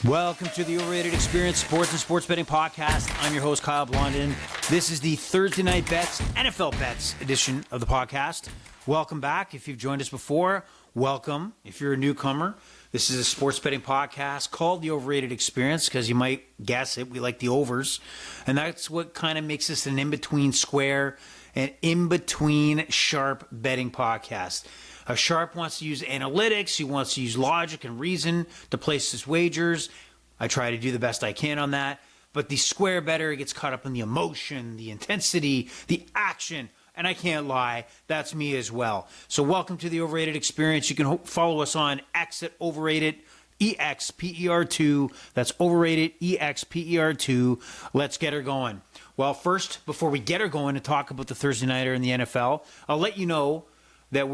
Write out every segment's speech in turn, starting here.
Welcome to the Overrated Experience Sports and Sports Betting Podcast. I'm your host, Kyle Blondin. This is the Thursday Night Bets, NFL Bets edition of the podcast. Welcome back. If you've joined us before, welcome. If you're a newcomer, this is a sports betting podcast called the Overrated Experience because you might guess it. We like the overs. And that's what kind of makes us an in-between square and in-between sharp betting podcast. A sharp wants to use analytics. He wants to use logic and reason to place his wagers. I try to do the best I can on that. But the square bettor gets caught up in the emotion, the intensity, the action. And I can't lie, that's me as well. So welcome to the Overrated Experience. You can follow us on X at Overrated EXPER2. That's Overrated EXPER2. Let's get her going. Well, first, before we get her going and talk about the Thursday Nighter in the NFL, I'll let you know that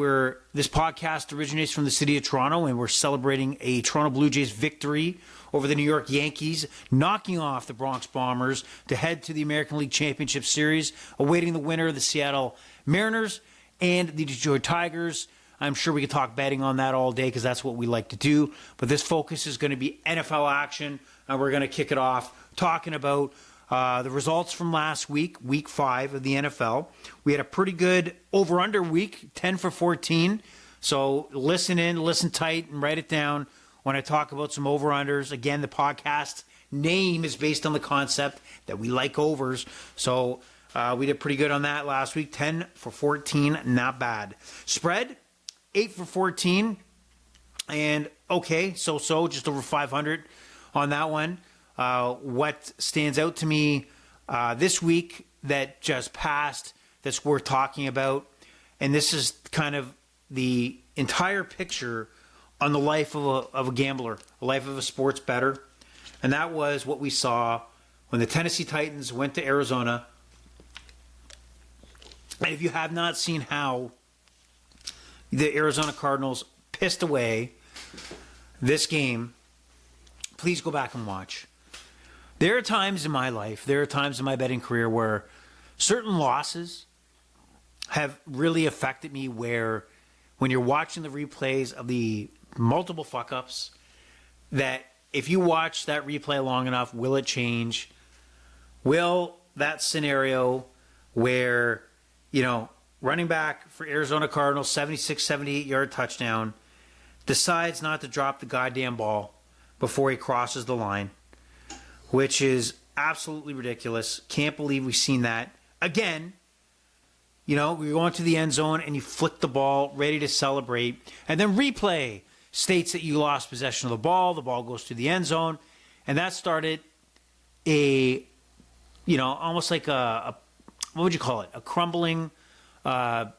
this podcast originates from the city of Toronto, and we're celebrating a Toronto Blue Jays victory over the New York Yankees, knocking off the Bronx Bombers to head to the American League Championship Series, awaiting the winner of the Seattle Mariners and the Detroit Tigers. I'm sure we could talk betting on that all day because that's what we like to do. But this focus is going to be NFL action, and we're going to kick it off talking about the results from last week, week 5 of the NFL. We had a pretty good over-under week, 10 for 14. So listen tight, and write it down when I talk about some over-unders. Again, the podcast name is based on the concept that we like overs. So we did pretty good on that last week, 10 for 14, not bad. Spread, 8 for 14, and okay, so just over 500 on that one. What stands out to me this week that just passed that's worth talking about, and this is kind of the entire picture on the life of a gambler, the life of a sports bettor, and that was what we saw when the Tennessee Titans went to Arizona. And if you have not seen how the Arizona Cardinals pissed away this game, please go back and watch. There are times in my life, there are times in my betting career where certain losses have really affected me, where when you're watching the replays of the multiple fuck-ups, that if you watch that replay long enough, will it change? Will that scenario where, running back for Arizona Cardinals, 76, 78-yard touchdown, decides not to drop the goddamn ball before he crosses the line, which is absolutely ridiculous. Can't believe we've seen that. Again, we go into the end zone and you flick the ball, ready to celebrate, and then replay states that you lost possession of the ball goes to the end zone, and that started almost like what would you call it? A crumbling, the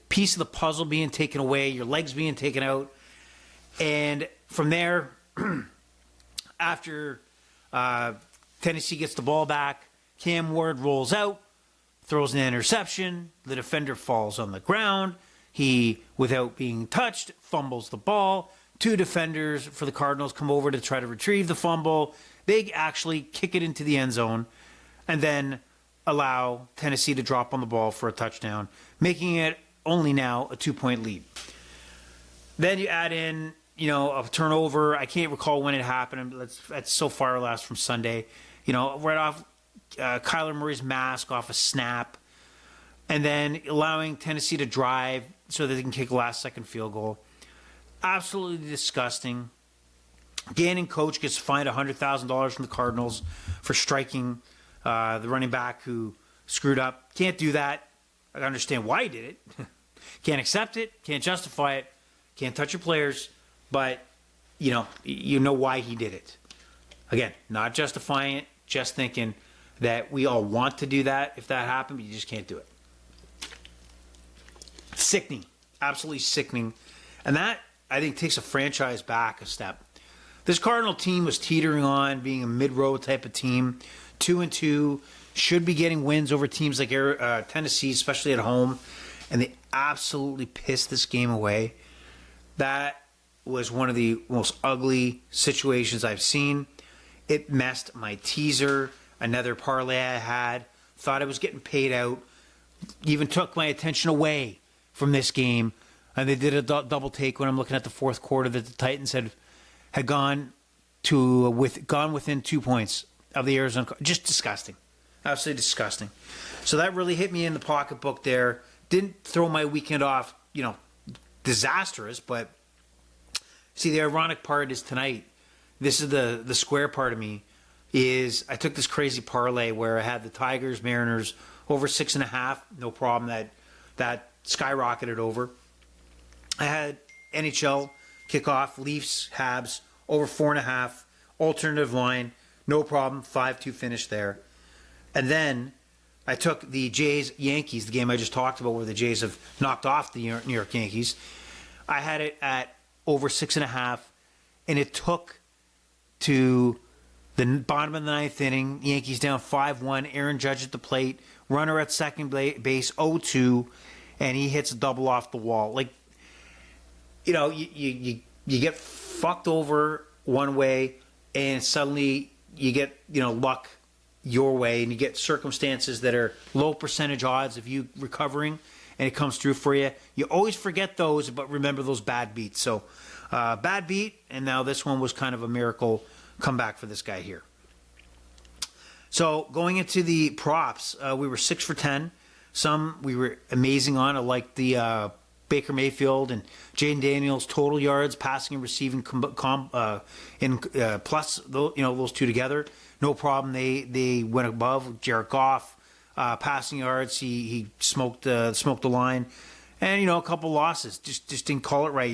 piece of the puzzle being taken away, your legs being taken out, and from there, after Tennessee gets the ball back, Cam Ward rolls out, throws an interception, the defender falls on the ground, he, without being touched, fumbles the ball. 2 defenders for the Cardinals come over to try to retrieve the fumble. They actually kick it into the end zone and then allow Tennessee to drop on the ball for a touchdown, making it only now a 2-point lead. Then you add in a turnover. I can't recall when it happened. That's so far last from Sunday. Right off Kyler Murray's mask off a snap, and then allowing Tennessee to drive so that they can kick a last-second field goal. Absolutely disgusting. Gannon coach gets fined $100,000 from the Cardinals for striking the running back who screwed up. Can't do that. I understand why he did it. Can't accept it. Can't justify it. Can't touch your players. But, you know why he did it. Again, not justifying it, just thinking that we all want to do that if that happened, but you just can't do it. Sickening. Absolutely sickening. And that, I think, takes a franchise back a step. This Cardinal team was teetering on being a mid-road type of team. 2-2. Should be getting wins over teams like Tennessee, especially at home. And they absolutely pissed this game away. That was one of the most ugly situations I've seen. It messed my teaser, another parlay I had. Thought I was getting paid out. Even took my attention away from this game. And they did a double take when I'm looking at the fourth quarter that the Titans had gone gone within 2 points of the Arizona. Just disgusting. Absolutely disgusting. So that really hit me in the pocketbook there. Didn't throw my weekend off, disastrous, but see, the ironic part is tonight, this is the square part of me, is I took this crazy parlay where I had the Tigers, Mariners over 6.5, no problem, that skyrocketed over. I had NHL kickoff, Leafs, Habs, over 4.5, alternative line, no problem, 5-2 finish there. And then I took the Jays Yankees, the game I just talked about where the Jays have knocked off the New York Yankees. I had it at over 6.5, and it took to the bottom of the ninth inning. Yankees down 5-1. Aaron Judge at the plate, runner at second base, 0-2, and he hits a double off the wall. Like, you get fucked over one way, and suddenly you get luck your way, and you get circumstances that are low percentage odds of you recovering, and it comes through for you. You always forget those, but remember those bad beats. So bad beat, and now this one was kind of a miracle comeback for this guy here. So going into the props, we were 6 for 10. Some we were amazing on. I like the Baker Mayfield and Jaden Daniels total yards, passing and receiving plus those two together. No problem. They went above. Jared Goff, passing yards. He smoked the line, and a couple losses. Just didn't call it right.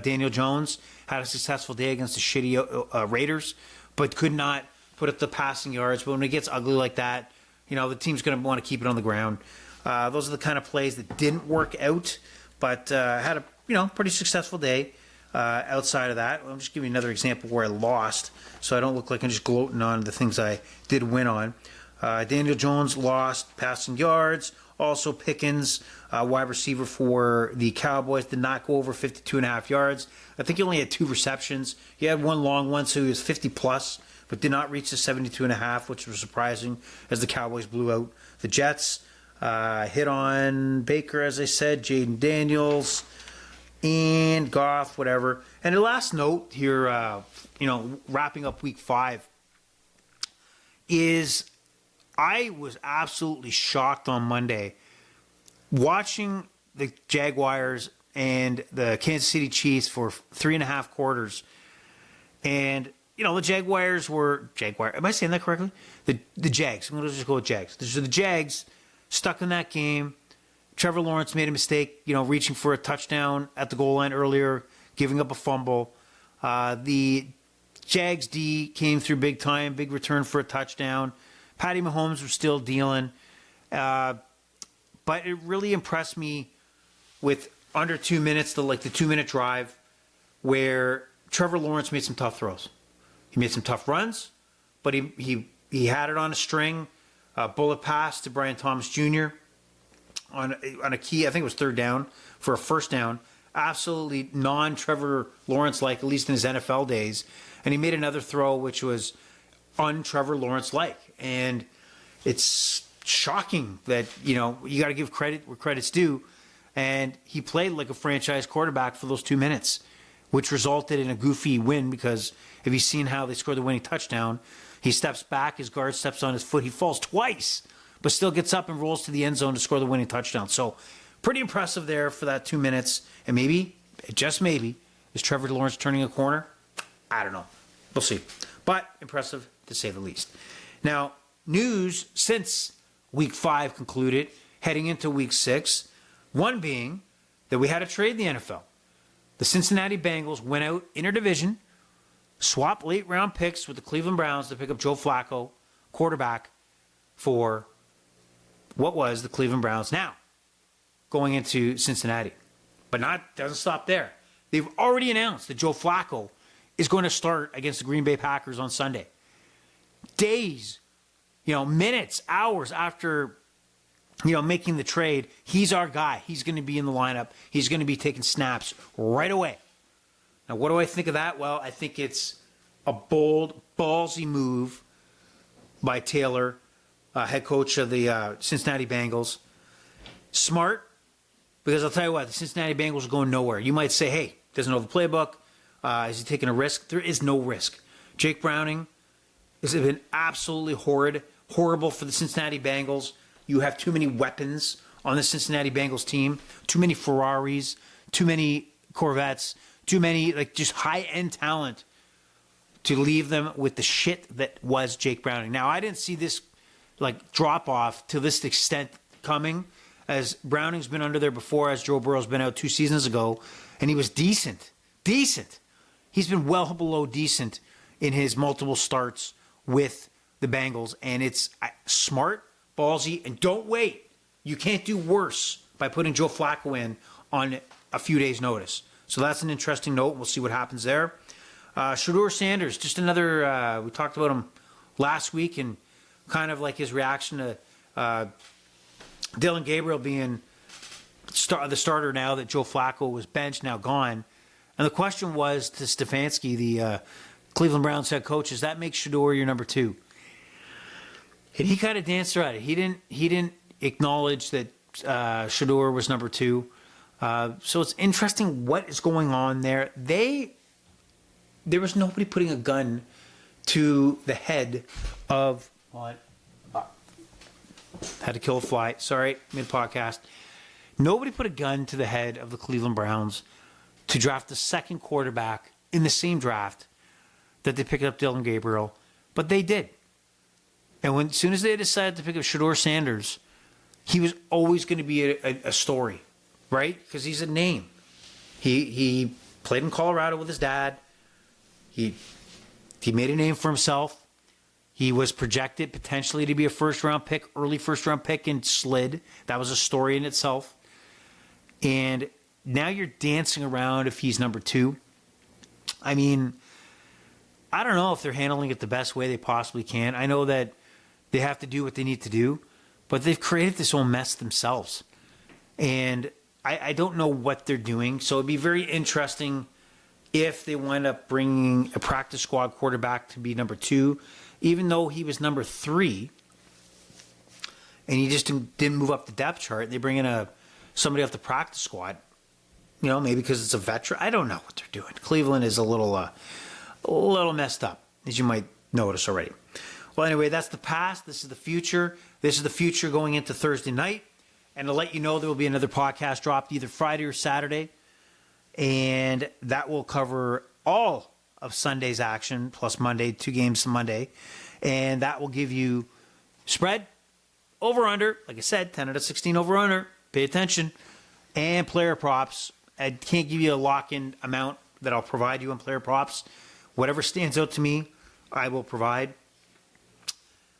Daniel Jones had a successful day against the shitty Raiders, but could not put up the passing yards. But when it gets ugly like that, the team's going to want to keep it on the ground. Those are the kind of plays that didn't work out, but had a pretty successful day. Outside of that, I'll just give you another example where I lost, so I don't look like I'm just gloating on the things I did win on. Daniel Jones lost passing yards. Also, Pickens, wide receiver for the Cowboys, did not go over 52.5 yards. I think he only had 2 receptions. He had one long one, so he was 50+, but did not reach the 72.5, which was surprising as the Cowboys blew out the Jets. Hit on Baker, as I said, Jaden Daniels, and Goff, whatever. And the last note here, wrapping up week 5, is I was absolutely shocked on Monday watching the Jaguars and the Kansas City Chiefs for 3.5 quarters. And, the Jaguars were... Am I saying that correctly? The Jags. I'm going to just go with Jags. So the Jags stuck in that game. Trevor Lawrence made a mistake, reaching for a touchdown at the goal line earlier, giving up a fumble. The Jags D came through big time, big return for a touchdown. Patty Mahomes was still dealing. But it really impressed me with under 2 minutes, the 2-minute drive, where Trevor Lawrence made some tough throws. He made some tough runs, but he had it on a string. Bullet pass to Brian Thomas Jr., on a key, I think it was 3rd down, for a first down. Absolutely non-Trevor Lawrence-like, at least in his NFL days. And he made another throw which was un-Trevor Lawrence-like. And it's shocking that, you got to give credit where credit's due. And he played like a franchise quarterback for those 2 minutes, which resulted in a goofy win because if you've seen how they scored the winning touchdown, he steps back, his guard steps on his foot, he falls twice, but still gets up and rolls to the end zone to score the winning touchdown. So pretty impressive there for that 2 minutes. And maybe, just maybe, is Trevor Lawrence turning a corner? I don't know. We'll see. But impressive to say the least. Now, news since week 5 concluded, heading into week 6, one being that we had a trade in the NFL. The Cincinnati Bengals went out interdivision, swapped late round picks with the Cleveland Browns to pick up Joe Flacco, quarterback, for what was the Cleveland Browns now going into Cincinnati. But doesn't stop there. They've already announced that Joe Flacco is going to start against the Green Bay Packers on Sunday. Days, minutes, hours after, making the trade, he's our guy. He's going to be in the lineup. He's going to be taking snaps right away. Now, what do I think of that? Well, I think it's a bold, ballsy move by Taylor, head coach of the Cincinnati Bengals. Smart, because I'll tell you what, the Cincinnati Bengals are going nowhere. You might say, hey, doesn't know the playbook. Is he taking a risk? There is no risk. Jake Browning has been absolutely horrible for the Cincinnati Bengals. You have too many weapons on the Cincinnati Bengals team, too many Ferraris, too many Corvettes, too many just high-end talent to leave them with the shit that was Jake Browning. Now, I didn't see this drop off to this extent coming, as Browning's been under there before, as Joe Burrow's been out 2 seasons ago, and he was decent. He's been well below decent in his multiple starts with the Bengals, and it's smart, ballsy, and don't wait. You can't do worse by putting Joe Flacco in on a few days' notice. So that's an interesting note. We'll see what happens there. Shedeur Sanders, just another, we talked about him last week and kind of his reaction to Dylan Gabriel being the starter now that Joe Flacco was benched, now gone. And the question was to Stefanski, the Cleveland Browns head coach, does that make Shedeur your number 2? And he kind of danced around it. He didn't acknowledge that Shedeur was number 2. So it's interesting what is going on there. There was nobody putting a gun to the head of what? Had to kill a fly. Sorry, mid-podcast. Nobody put a gun to the head of the Cleveland Browns to draft the second quarterback in the same draft that they picked up Dylan Gabriel, but they did. And as soon as they decided to pick up Shedeur Sanders, he was always going to be a story, right? Because he's a name. He played in Colorado with his dad. He made a name for himself. He was projected potentially to be a first-round pick, early first-round pick, and slid. That was a story in itself. And now you're dancing around if he's number 2. I mean, I don't know if they're handling it the best way they possibly can. I know that they have to do what they need to do, but they've created this whole mess themselves. And I don't know what they're doing. So it'd be very interesting if they wind up bringing a practice squad quarterback to be number 2, even though he was number 3, and he just didn't move up the depth chart. They bring in somebody off the practice squad, maybe because it's a veteran. I don't know what they're doing. Cleveland is a little messed up, as you might notice already. Well, anyway, that's the past. This is the future. This is the future going into Thursday night. And to let you know, there will be another podcast dropped either Friday or Saturday. And that will cover all of Sunday's action, plus Monday, 2 games to Monday. And that will give you spread, over-under, like I said, 10 out of 16 over-under. Pay attention. And player props. I can't give you a lock-in amount that I'll provide you on player props. Whatever stands out to me, I will provide.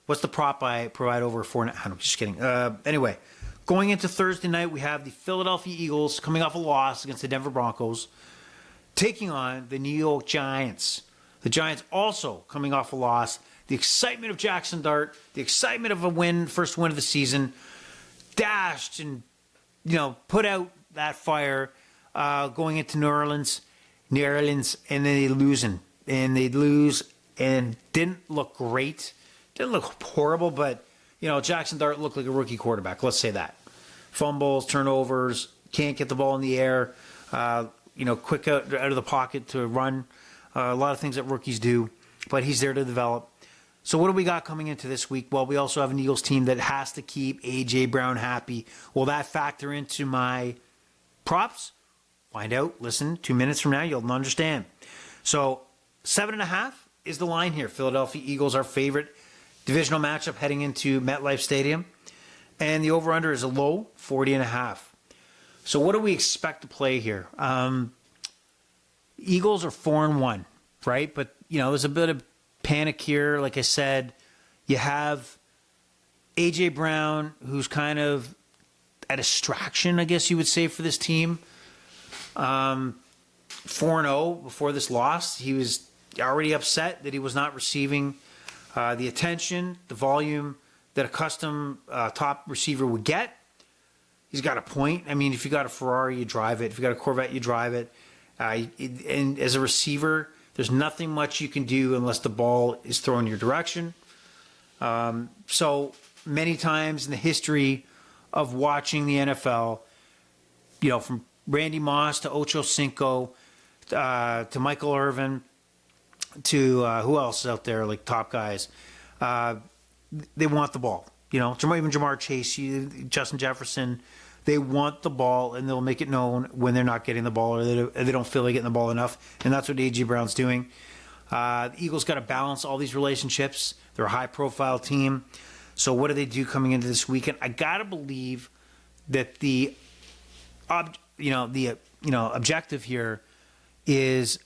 What's the prop I provide over 4.5? I'm just kidding. Anyway, going into Thursday night, we have the Philadelphia Eagles coming off a loss against the Denver Broncos, taking on the New York Giants. The Giants also coming off a loss. The excitement of Jackson Dart, the excitement of a win, first win of the season, dashed and put out that fire going into New Orleans, and then they lose and didn't look great. Didn't look horrible, but Jackson Dart looked like a rookie quarterback. Let's say that. Fumbles, turnovers, can't get the ball in the air. Quick out of the pocket to run. A lot of things that rookies do, but he's there to develop. So what do we got coming into this week? Well, we also have an Eagles team that has to keep A.J. Brown happy. Will that factor into my props? Find out. Listen, 2 minutes from now, you'll understand. So 7.5 is the line here. Philadelphia Eagles, our favorite divisional matchup heading into MetLife Stadium. And the over-under is a low 40.5. So what do we expect to play here? Eagles are 4-1, right? But, there's a bit of panic here. Like I said, you have A.J. Brown, who's kind of a distraction, I guess you would say, for this team. 4-0 before this loss. He was already upset that he was not receiving the attention, the volume that a custom top receiver would get. He's got a point. I mean, if you got a Ferrari, you drive it. If you got a Corvette, you drive it. And as a receiver, there's nothing much you can do unless the ball is thrown your direction. So many times in the history of watching the NFL, from Randy Moss to Ocho Cinco to Michael Irvin, to who else is out there, like top guys. They want the ball. Even Jamar Chase, Justin Jefferson, they want the ball, and they'll make it known when they're not getting the ball or they don't feel like getting the ball enough, and that's what A.J. Brown's doing. The Eagles got to balance all these relationships. They're a high-profile team. So what do they do coming into this weekend? I got to believe that the objective here is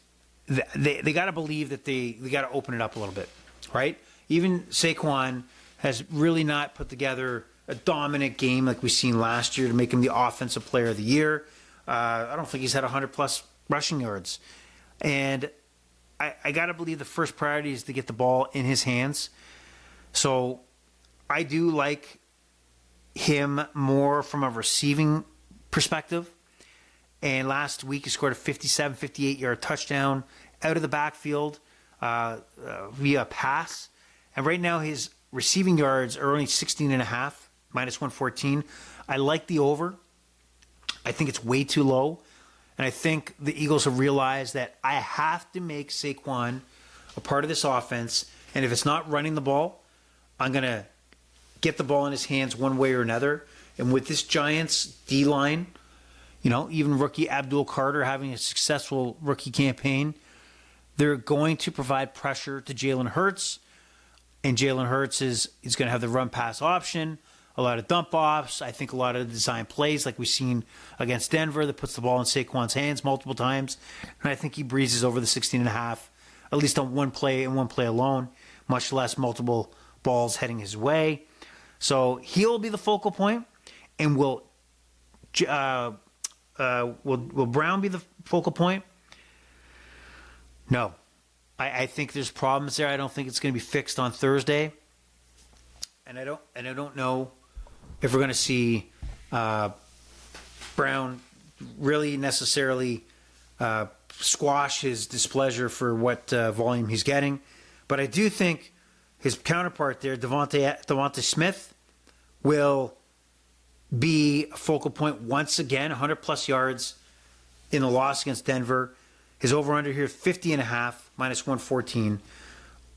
they got to believe that they got to open it up a little bit, right? Even Saquon has really not put together a dominant game like we've seen last year to make him the offensive player of the year. I don't think he's had 100-plus rushing yards. And I got to believe the first priority is to get the ball in his hands. So I do like him more from a receiving perspective. And last week he scored a 57, 58-yard touchdown out of the backfield via pass. And right now his receiving yards are only 16.5, minus 114. I like the over. I think it's way too low. And I think the Eagles have realized that I have to make Saquon a part of this offense. And if it's not running the ball, I'm going to get the ball in his hands one way or another. And with this Giants D-line, even rookie Abdul Carter having a successful rookie campaign, they're going to provide pressure to Jalen Hurts. And Jalen Hurts is going to have the run-pass option, a lot of dump-offs. I think a lot of design plays like we've seen against Denver that puts the ball in Saquon's hands multiple times. And I think he breezes over the 16.5, at least on one play and one play alone, much less multiple balls heading his way. So he'll be the focal point. And will Brown be the focal point? No. I think there's problems there. I don't think it's going to be fixed on Thursday. And I don't know if we're going to see Brown really necessarily squash his displeasure for what volume he's getting. But I do think his counterpart there, Devontae Smith, will be a focal point once again, 100-plus yards in the loss against Denver. His over-under here, 50.5, minus 114.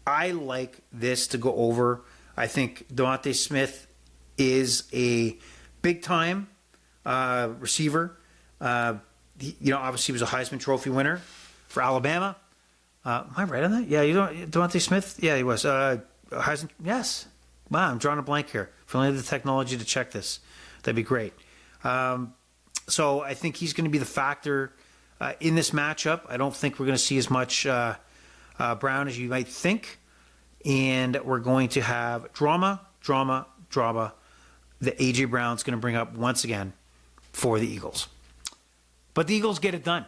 I like this to go over. I think Devontae Smith is a big-time receiver. Obviously he was a Heisman Trophy winner for Alabama. Am I right on that? Yeah, Devontae Smith? Yeah, he was. Heisman, yes. Wow, I'm drawing a blank here. If I only had the technology to check this, that'd be great. So I think he's going to be the factor in this matchup. I don't think we're going to see as much Brown as you might think. And we're going to have drama that A.J. Brown's going to bring up once again for the Eagles. But the Eagles get it done.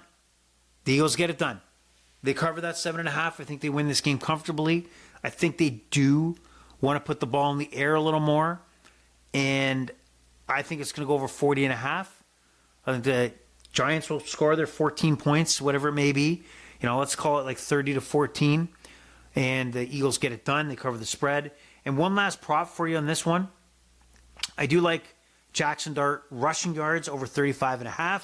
They cover that 7.5. I think they win this game comfortably. I think they do want to put the ball in the air a little more. And I think it's going to go over 40.5. I think the Giants will score their 14 points, whatever it may be. Let's call it like 30-14. And the Eagles get it done. They cover the spread. And one last prop for you on this one. I do like Jackson Dart rushing yards over 35.5.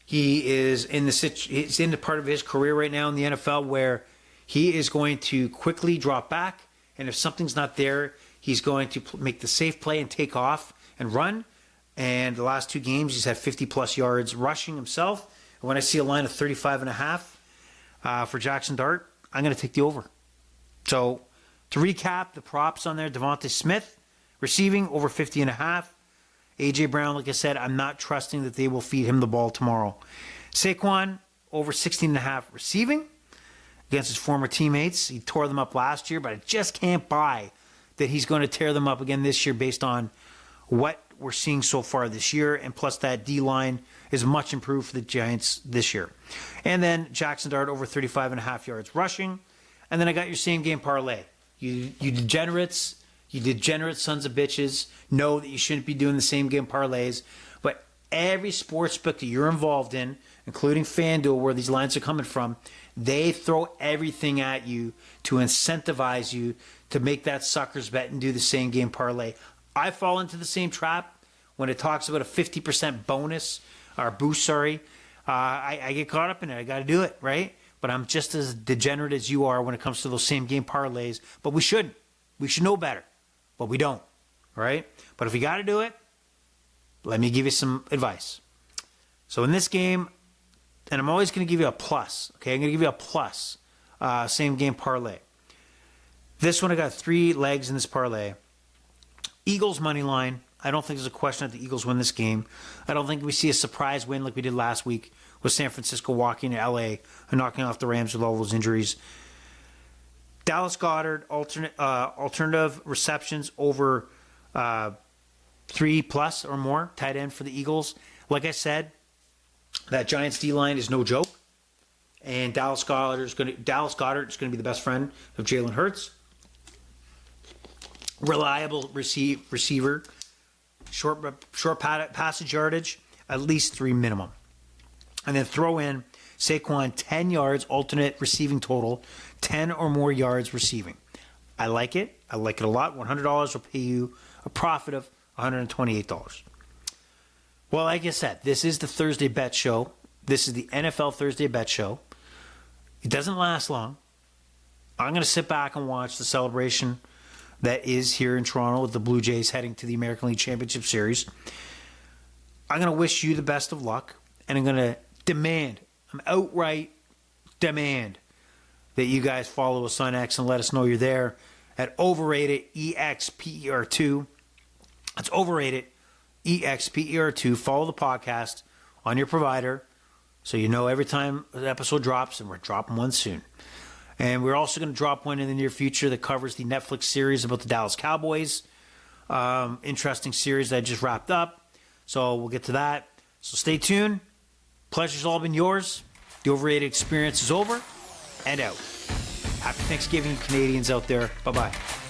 He is in the part of his career right now in the NFL where he is going to quickly drop back. And if something's not there, he's going to make the safe play and take off and run. And the last two games, he's had 50-plus yards rushing himself. And when I see a line of 35.5 for Jackson Dart, I'm going to take the over. So to recap, the props on there, Devontae Smith receiving over 50.5. A.J. Brown, like I said, I'm not trusting that they will feed him the ball tomorrow. Saquon over 16.5 receiving against his former teammates. He tore them up last year, but I just can't buy that he's going to tear them up again this year based on what we're seeing so far this year. And plus that D-line is much improved for the Giants this year. And then Jackson Dart over 35.5 yards rushing. And then I got your same game parlay. You degenerates, you degenerate sons of bitches, know that you shouldn't be doing the same game parlays. But every sports book that you're involved in, including FanDuel, where these lines are coming from, they throw everything at you to incentivize you to make that sucker's bet and do the same game parlay. I fall into the same trap when it talks about a 50% bonus or boost, I get caught up in it. I got to do it, right? but I'm just as degenerate as you are when it comes to those same game parlays. But we should know better, but we don't. All right? But if we got to do it, let me give you some advice. So in this game, and I'm always going to give you a plus. Okay, I'm going to give you a plus. Same game parlay. This one I got 3 legs in this parlay. Eagles money line. I don't think there's a question that the Eagles win this game. I don't think we see a surprise win like we did last week with San Francisco walking to LA and knocking off the Rams with all those injuries. Dallas Goedert, alternative receptions over 3+ or more, tight end for the Eagles. Like I said, that Giants D-line is no joke. And Dallas Goedert is going to be the best friend of Jalen Hurts. Reliable receiver. Short passage yardage, at least 3 minimum. And then throw in Saquon 10 yards, alternate receiving total, 10 or more yards receiving. I like it. I like it a lot. $100 will pay you a profit of $128. Well, like I said, this is the Thursday Bet Show. This is the NFL Thursday Bet Show. It doesn't last long. I'm going to sit back and watch the celebration that is here in Toronto with the Blue Jays heading to the American League Championship Series. I'm going to wish you the best of luck, and I'm going to outright demand that you guys follow us on X and let us know you're there at Overrated EXPER2. That's Overrated EXPER2. Follow the podcast on your provider so you know every time an episode drops, and we're dropping one soon. And we're also going to drop one in the near future that covers the Netflix series about the Dallas Cowboys. Interesting series that I just wrapped up. So we'll get to that. So stay tuned. Pleasure's all been yours. The Overrated experience is over and out. Happy Thanksgiving, Canadians out there. Bye-bye.